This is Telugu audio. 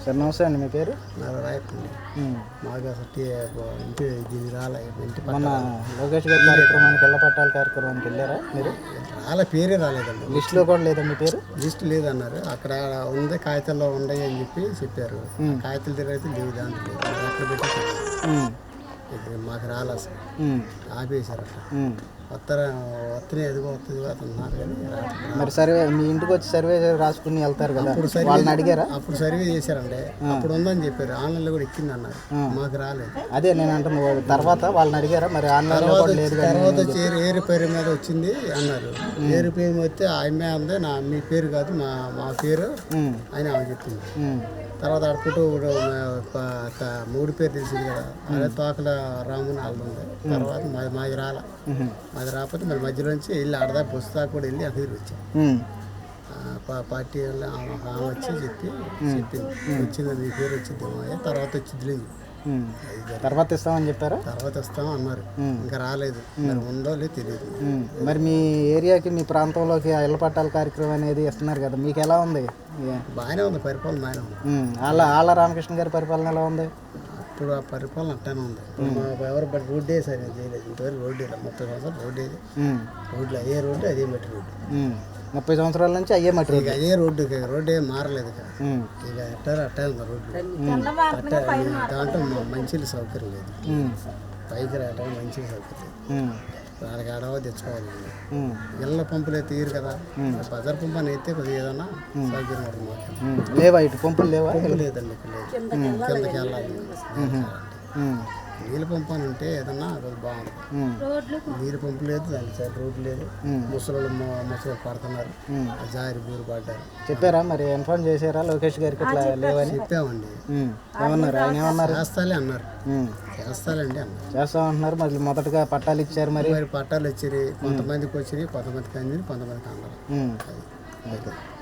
సార్ నమస్తే అండి, మీ పేరు? నాకు రాయకండి. మాకు అసలు ఇంటి దీన్ని రాలే. ఇంటి మొన్న లోకేష్ గారి కార్యక్రమానికి ఇళ్ల పట్టాల కార్యక్రమానికి వెళ్ళారా మీరు? రాలే, పేరే రాలేదండి. లిస్టులో కూడా లేదా మీ పేరు? లిస్ట్ లేదన్నారు. అక్కడ ఉంది, కాగితాల్లో ఉన్నాయి అని చెప్పారు. కాగితాలు తిరిగితే లేవు, దాంట్లో లేదు. ఎక్కడ పెట్టి మాకు రాలే అసలు. ఆపేశారు అట్లా. వస్తనే ఎదుగు వస్తుంది అన్నారు కానీ మరి సర్వే మీ ఇంటికి వచ్చి సర్వే రాసుకుని వెళ్తారు కదా, వాళ్ళని అడిగారా? అప్పుడు సర్వే చేశారండి. అప్పుడు ఉందని చెప్పారు. ఆన్లైన్లో కూడా ఎక్కింది అన్నారు. మాకు రాలేదు. అదే నేను అంటున్నా, తర్వాత వాళ్ళని అడిగారా? మరి ఆన్లైన్లో కూడా లేదు. తర్వాత ఏరు పేరు మీద వచ్చింది అన్నారు. ఏరు పేరు మీద వస్తే ఆమె అంది, మీ పేరు కాదు, మా పేరు అని ఆమె చెప్పింది. తర్వాత ఆడ ఫోటో మూడు పేరు తెలిసింది కదా, అదే తోకల రాముని వాళ్ళు ఉంది. తర్వాత మాది రాల. మాది రాకపోతే మరి మధ్యలోంచి వెళ్ళి ఆడదా పుస్తకా కూడా వెళ్ళి అక్కడ వచ్చాం. పార్టీ ఆమె వచ్చి చెప్పింది వచ్చింది, మీ పేరు వచ్చింది. తర్వాత వచ్చింది, తర్వాత ఇస్తామని చెప్పారా? తర్వాత ఇస్తాం అన్నారు. ఇంకా రాలేదు. మరి ఉందో లేదో తెలియదు. మరి మీ ఏరియాకి, మీ ప్రాంతంలోకి ఇళ్ల పట్టాల కార్యక్రమం అనేది ఇస్తున్నారు కదా, మీకు ఎలా ఉంది? బాగానే ఉంది, పరిపాలన బాగానే ఉంది. ఆళ్ళ రామకృష్ణ గారి పరిపాలన ఎలా ఉంది? ఇప్పుడు ఆ పరిపాలన అట్టానే ఉంది. ఎవరు బట్టి రోడ్డే సరే చేయలేదు ఇంతవరకు. రోడ్డు 30 సంవత్సరాలు రోడ్డు రోడ్లు అదే రోడ్డు, అదే మట్టి రోడ్డు. 30 సంవత్సరాల నుంచి అయ్యే మట్టి రోడ్డు, అదే రోడ్డు. రోడ్డు ఏం మారలేదు. ఇక అట్టే ఉంది రోడ్డు. దాంట్లో మంచి సౌకర్యం లేదు. పైకి రావడానికి మంచి సౌకర్యం లేదు. దానికి అడవ తెచ్చుకోవాలి. ఇళ్ళ పంపులు తీరు కదా, బజార్ పంపు అని అయితే కొద్దిగా ఏదన్నా సౌకర్యం ఉంటుంది. లేవా ఇటు పంపులు? లేవా? లేదండి, ఇక్కడ లేదు. కిందకి వెళ్ళాలి. నీళ్ళ పంపు అని ఉంటే ఏదన్నా బాగుంది. నీరు పంపు లేదు, దానికి సైడ్ రోడ్డు లేదు. ముసలు పడుతున్నారు, జారి బూరు పడ్డారు. చెప్పారా మరి? ఇన్ఫార్మ్ చేశారా లోకేష్ గారికి ఇట్లా లేవని? చెప్పామండి. ఏమన్నారు? ఆయన ఏమన్నారు? చేస్తాలే అన్నారు. చేస్తానండి అన్నారు. చేస్తామంటున్నారు. మరి మొదటగా పట్టాలు ఇచ్చారు. మరి పట్టాలు వచ్చి కొంతమందికి వచ్చి, కొంతమందికి అంది, కొంతమందికి అందరు.